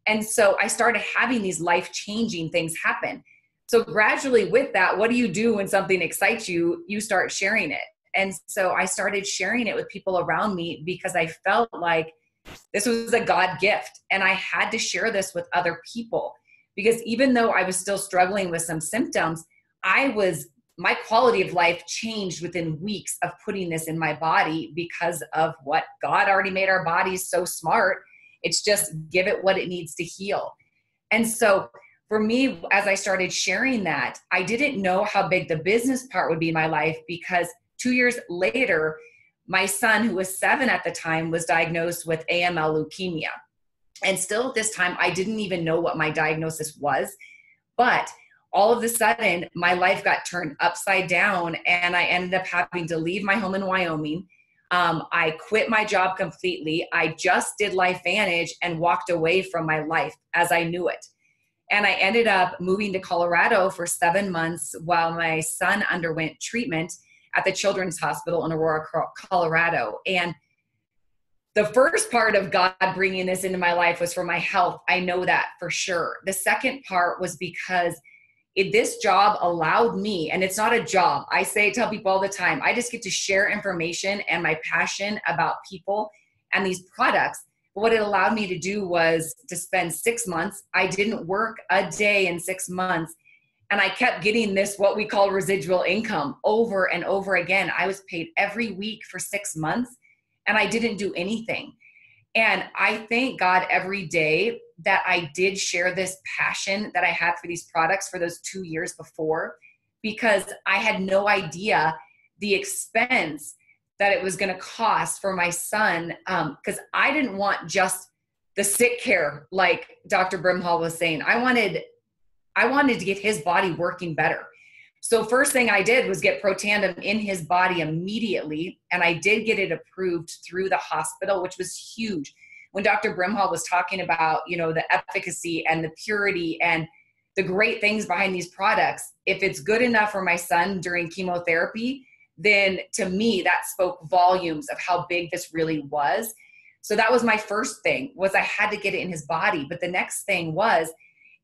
And so I started having these life-changing things happen. So gradually with that, what do you do when something excites you? You start sharing it. And so I started sharing it with people around me because I felt like this was a God gift, and I had to share this with other people, because even though I was still struggling with some symptoms, my quality of life changed within weeks of putting this in my body because of what God already made our bodies so smart. It's just give it what it needs to heal. And so for me, as I started sharing that, I didn't know how big the business part would be in my life, because 2 years later, my son, who was 7 at the time, was diagnosed with AML leukemia. And still at this time, I didn't even know what my diagnosis was. But all of a sudden, my life got turned upside down, and I ended up having to leave my home in Wyoming. I quit my job completely. I just did LifeVantage and walked away from my life as I knew it. And I ended up moving to Colorado for 7 months while my son underwent treatment at the Children's Hospital in Aurora, Colorado. And the first part of God bringing this into my life was for my health. I know that for sure. The second part was because this job allowed me, and it's not a job. I tell people all the time, I just get to share information and my passion about people and these products. But what it allowed me to do was to spend 6 months. I didn't work a day in 6 months. And I kept getting this, what we call residual income, over and over again. I was paid every week for 6 months, and I didn't do anything. And I thank God every day that I did share this passion that I had for these products for those 2 years before, because I had no idea the expense that it was going to cost for my son. Because I didn't want just the sick care, like Dr. Brimhall was saying. I wanted to get his body working better. So first thing I did was get Protandim in his body immediately. And I did get it approved through the hospital, which was huge. When Dr. Brimhall was talking about, the efficacy and the purity and the great things behind these products, if it's good enough for my son during chemotherapy, then to me, that spoke volumes of how big this really was. So that was my first thing, was I had to get it in his body. But the next thing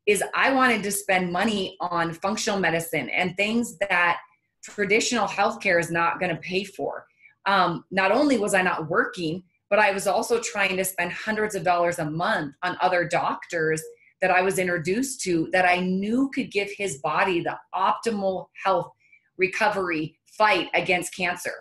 is I wanted to spend money on functional medicine and things that traditional healthcare is not going to pay for. Not only was I not working, but I was also trying to spend hundreds of dollars a month on other doctors that I was introduced to that I knew could give his body the optimal health recovery fight against cancer.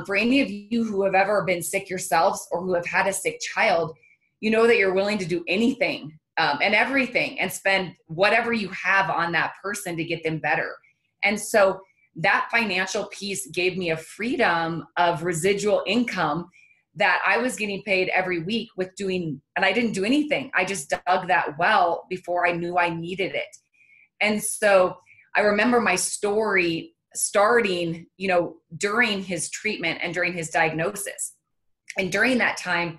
For any of you who have ever been sick yourselves or who have had a sick child, you know that you're willing to do anything and everything and spend whatever you have on that person to get them better. And so that financial piece gave me a freedom of residual income that I was getting paid every week with doing, and I didn't do anything. I just dug that well before I knew I needed it. And so I remember my story starting, during his treatment and during his diagnosis. And during that time,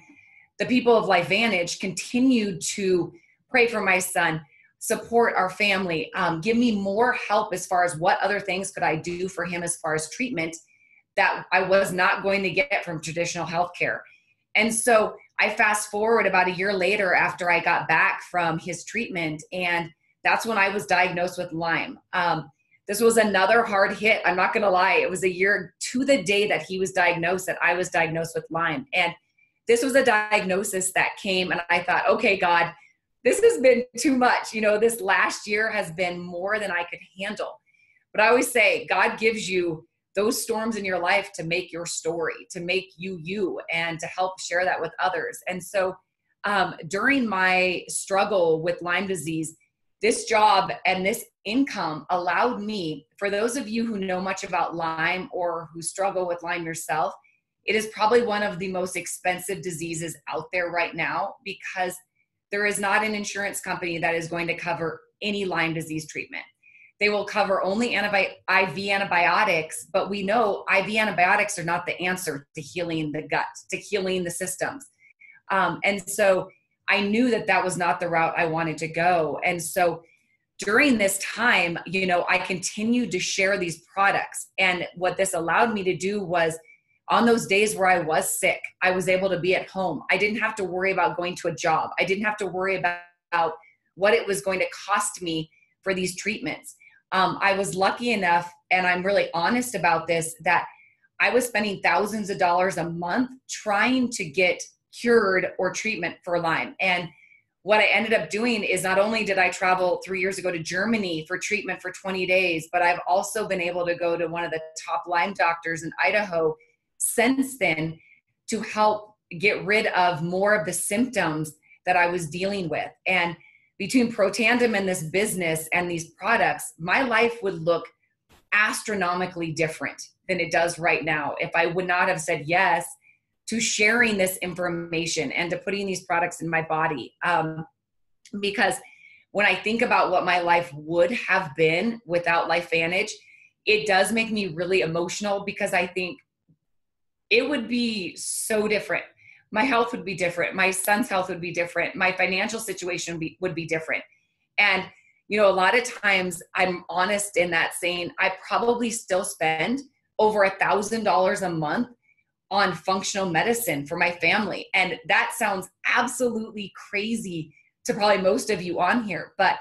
the people of LifeVantage continued to pray for my son, support our family, give me more help as far as what other things could I do for him as far as treatment that I was not going to get from traditional healthcare. And so I fast forward about a year later after I got back from his treatment, and that's when I was diagnosed with Lyme. This was another hard hit. I'm not going to lie. It was a year to the day that he was diagnosed that I was diagnosed with Lyme. And this was a diagnosis that came, and I thought, okay, God, this has been too much. This last year has been more than I could handle. But I always say, God gives you those storms in your life to make your story, to make you, and to help share that with others. And so during my struggle with Lyme disease, this job and this income allowed me, for those of you who know much about Lyme or who struggle with Lyme yourself, it is probably one of the most expensive diseases out there right now, because there is not an insurance company that is going to cover any Lyme disease treatment. They will cover only IV antibiotics, but we know IV antibiotics are not the answer to healing the gut, to healing the systems. And so I knew that that was not the route I wanted to go. And so during this time, I continued to share these products. And what this allowed me to do was on those days where I was sick, I was able to be at home. I didn't have to worry about going to a job. I didn't have to worry about what it was going to cost me for these treatments. I was lucky enough, and I'm really honest about this, that I was spending thousands of dollars a month trying to get cured or treatment for Lyme. And what I ended up doing is not only did I travel 3 years ago to Germany for treatment for 20 days, but I've also been able to go to one of the top Lyme doctors in Idaho since then to help get rid of more of the symptoms that I was dealing with. And between Protandim and this business and these products, my life would look astronomically different than it does right now if I would not have said yes to sharing this information and to putting these products in my body. Because when I think about what my life would have been without LifeVantage, it does make me really emotional, because I think it would be so different. My health would be different. My son's health would be different. My financial situation would be different. And, you know, a lot of times I'm honest in that, saying I probably still spend over $1,000 a month on functional medicine for my family. And that sounds absolutely crazy to probably most of you on here. But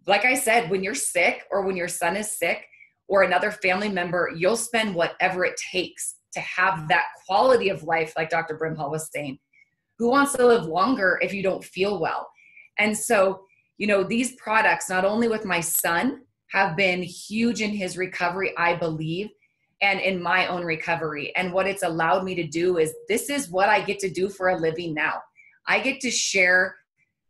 like I said, when you're sick, or when your son is sick, or another family member, you'll spend whatever it takes to have that quality of life, like Dr. Brimhall was saying. Who wants to live longer if you don't feel well? And so, you know, these products, not only with my son, have been huge in his recovery, I believe, and in my own recovery. And what it's allowed me to do is, this is what I get to do for a living now. I get to share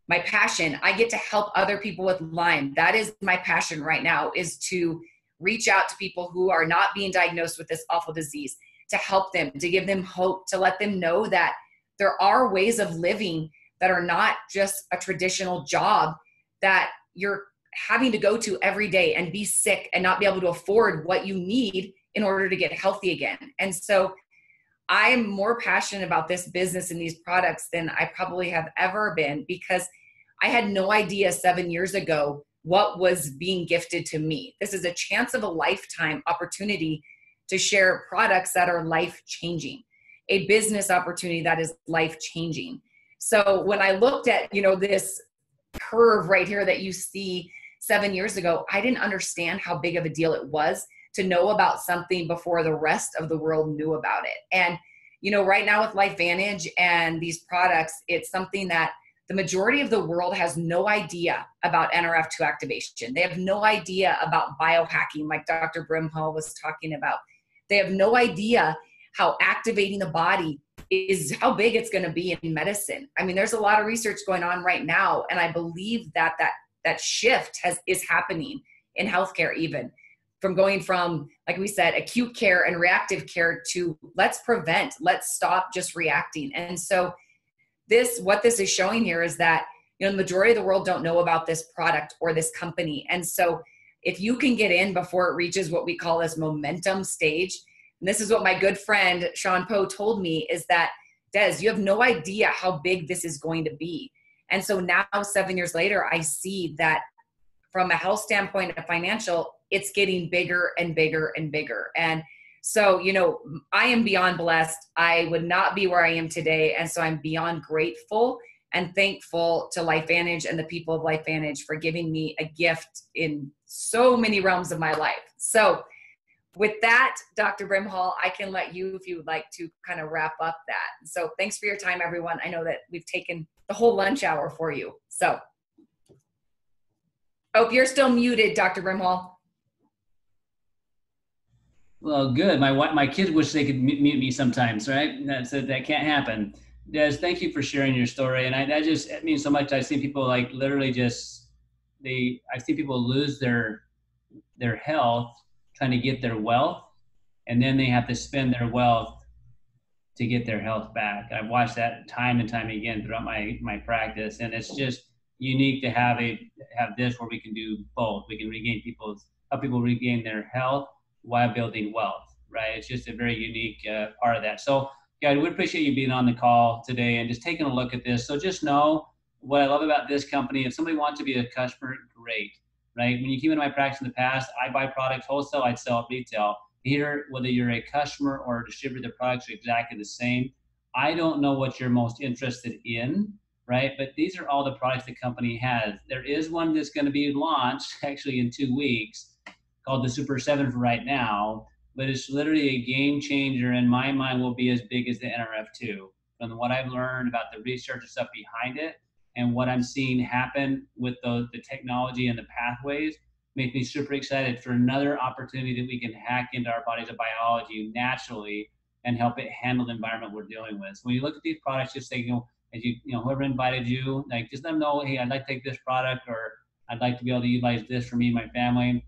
my passion. I get to help other people with Lyme. That is my passion right now, is to reach out to people who are not being diagnosed with this awful disease, to help them, to give them hope, to let them know that there are ways of living that are not just a traditional job that you're having to go to every day and be sick and not be able to afford what you need in order to get healthy again. And so I'm more passionate about this business and these products than I probably have ever been, because I had no idea 7 years ago what was being gifted to me. This is a chance of a lifetime opportunity to share products that are life-changing, a business opportunity that is life-changing. So when I looked at, you know, this curve right here that you see 7 years ago, I didn't understand how big of a deal it was to know about something before the rest of the world knew about it. And, you know, right now with LifeVantage and these products, it's something that the majority of the world has no idea about NRF2 activation. They have no idea about biohacking, like Dr. Brimhall was talking about. They have no idea how activating the body is, how big it's going to be in medicine. I mean, there's a lot of research going on right now, and I believe that shift is happening in healthcare, even from going from, like we said, acute care and reactive care to let's prevent, let's stop just reacting. And so what this is showing here is that, you know, the majority of the world don't know about this product or this company. And so if you can get in before it reaches what we call this momentum stage, and this is what my good friend Sean Poe told me, is that, Des, you have no idea how big this is going to be. And so now 7 years later, I see that from a health standpoint and financial, it's getting bigger and bigger and bigger. And so, you know, I am beyond blessed. I would not be where I am today. And so I'm beyond grateful and thankful to LifeVantage and the people of LifeVantage for giving me a gift in so many realms of my life. So with that, Dr. Brimhall, I can let you, if you would like to kind of wrap up that. So thanks for your time, everyone. I know that we've taken the whole lunch hour for you. So, oh, you're still muted, Dr. Brimhall. Well, good. My kids wish they could mute me sometimes, right? That can't happen. Des, thank you for sharing your story. And it means so much. I've seen people like literally I've seen people lose their health trying to get their wealth, and then they have to spend their wealth to get their health back. I've watched that time and time again throughout my practice, and it's just unique to have this where we can do both. We can help people regain their health while building wealth, right? It's just a very unique part of that. So, guys, we appreciate you being on the call today and just taking a look at this. So just know what I love about this company. If somebody wants to be a customer, great, right? When you came into my practice in the past, I buy products wholesale, I'd sell at retail. here, whether you're a customer or a distributor, the products are exactly the same. I don't know what you're most interested in, right? But these are all the products the company has. There is one that's going to be launched actually in 2 weeks called the Super 7 for right now, but it's literally a game changer in my mind, will be as big as the NRF2. From what I've learned about the research and stuff behind it and what I'm seeing happen with the technology and the pathways, makes me super excited for another opportunity that we can hack into our bodies of biology naturally and help it handle the environment we're dealing with. So when you look at these products, just say, as whoever invited you, like just let them know, hey, I'd like to take this product, or I'd like to be able to utilize this for me and my family.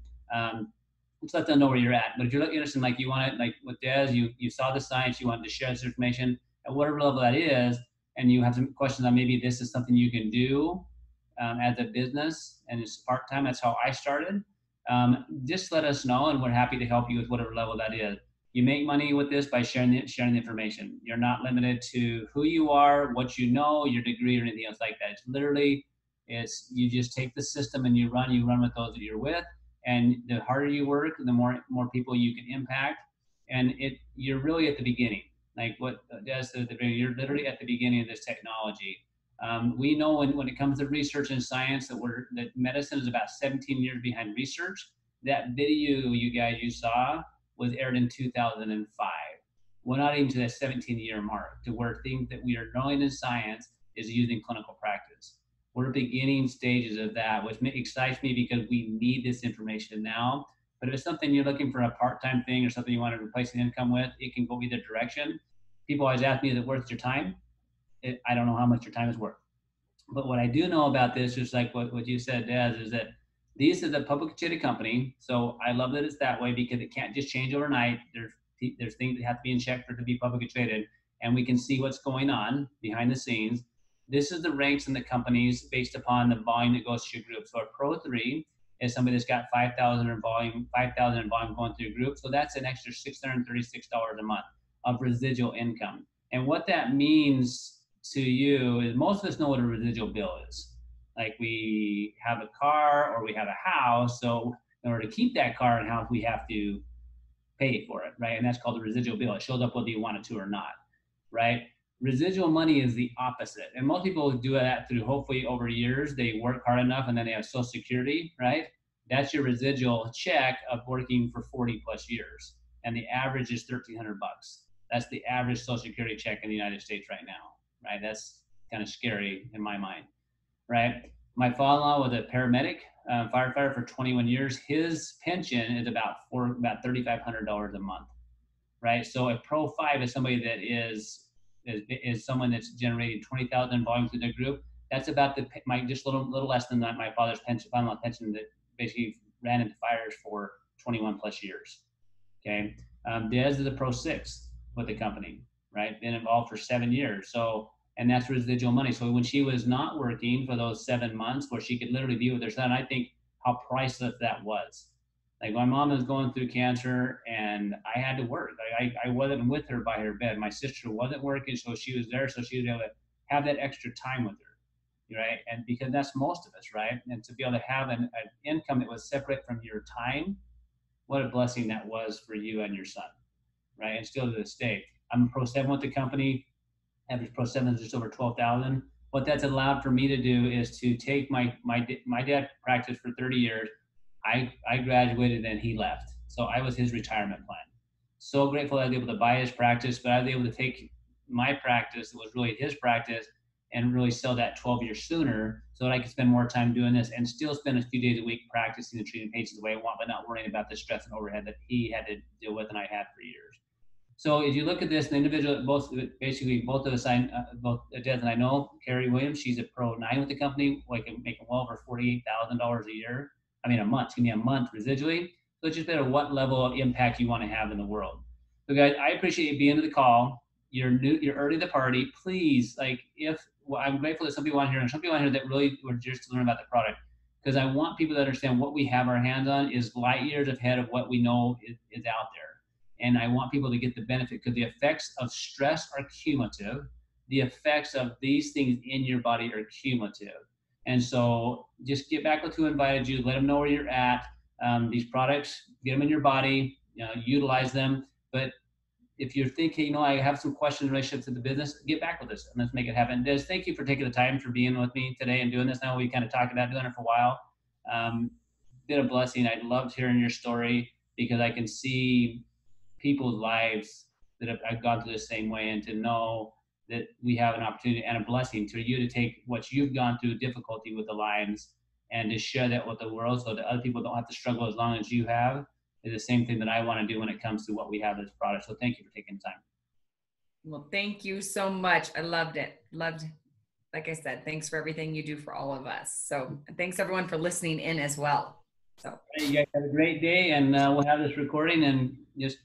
Just let them know where you're at. But if you're interested, like you want it, like with Des, you saw the science, you wanted to share this information at whatever level that is, and you have some questions on maybe this is something you can do as a business and it's part-time. That's how I started. Just let us know, and we're happy to help you with whatever level that is. You make money with this by sharing the information. You're not limited to who you are, what you know, your degree, or anything else like that. It's literally, you just take the system and you run with those that you're with. And the harder you work, the more people you can impact. And you're really at the beginning. Like what Des said, you're literally at the beginning of this technology. We know when it comes to research and science that medicine is about 17 years behind research. That video you saw was aired in 2005. We're not even to that 17-year mark to where things that we are knowing in science is using clinical practice. We're beginning stages of that, which excites me because we need this information now. But if it's something you're looking for a part-time thing or something you want to replace the income with, it can go either direction. People always ask me, is it worth your time? I don't know how much your time is worth. But what I do know about this, just like what you said, Des, is that these is a publicly traded company. So I love that it's that way because it can't just change overnight. There's things that have to be in check for it to be publicly traded, and we can see what's going on behind the scenes. This is the ranks in the companies based upon the volume that goes to your group. So a Pro 3 is somebody that's got 5,000 in volume going through your group. So that's an extra $636 a month of residual income. And what that means to you is most of us know what a residual bill is. Like we have a car or we have a house. So in order to keep that car and house, we have to pay for it, right? And that's called a residual bill. It shows up whether you want it to or not, right? Residual money is the opposite. And most people do that through, hopefully over years, they work hard enough and then they have Social Security, right? That's your residual check of working for 40 plus years. And the average is $1,300. That's the average Social Security check in the United States right now, right? That's kind of scary in my mind, right? My father-in-law was a paramedic, firefighter for 21 years. His pension is about $3,500 a month, right? So a Pro 5 is somebody that is someone that's generating 20,000 volume through their group. That's about just a little less than that. My father's pension that basically ran into fires for 21 plus years. Okay, Des is a Pro 6 with the company, right? Been involved for 7 years. So, and that's residual money. So when she was not working for those 7 months, where she could literally be with her son, I think how priceless that was. Like my mom was going through cancer and I had to work. I wasn't with her by her bed. My sister wasn't working, so she was there. So she was able to have that extra time with her, right? And because that's most of us, right? And to be able to have an income that was separate from your time, what a blessing that was for you and your son, right? And still to this day, I'm a Pro 7 with the company. Average Pro 7 is just over 12,000. What that's allowed for me to do is to take my dad practiced for 30 years. I graduated and he left. So I was his retirement plan. So grateful that I was able to buy his practice, but I was able to take my practice that was really his practice and really sell that 12 years sooner so that I could spend more time doing this and still spend a few days a week practicing and treating patients the way I want, but not worrying about the stress and overhead that he had to deal with and I had for years. So if you look at this, the individual, both of us, both Des and I know, Carrie Williams, she's a Pro 9 with the company, making well over $48,000 a year. A month residually. So it's just better what level of impact you want to have in the world. So guys, I appreciate you being to the call. You're early to the party. Please, I'm grateful that some people on here and some people on here that really were just to learn about the product, because I want people to understand what we have our hands on is light years ahead of what we know is out there. And I want people to get the benefit because the effects of stress are cumulative. The effects of these things in your body are cumulative. And so just get back with who invited you, let them know where you're at. These products, get them in your body. utilize them. But if you're thinking, I have some questions in relationship to the business, get back with us and let's make it happen. Des, thank you for taking the time for being with me today and doing this. Now we kind of talked about doing it for a while. Been a blessing. I loved hearing your story because I can see people's lives that I've gone through the same way, and to know that we have an opportunity and a blessing to you to take what you've gone through, difficulty with the Lions, and to share that with the world so that other people don't have to struggle as long as you have, is the same thing that I want to do when it comes to what we have as product. So thank you for taking the time. Well, thank you so much. I loved it. Like I said, thanks for everything you do for all of us. So thanks everyone for listening in as well. So you guys have a great day, and we'll have this recording, and just if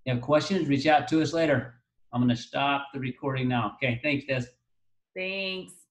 you have questions, reach out to us later. I'm going to stop the recording now. Okay. Thanks, Des. Thanks.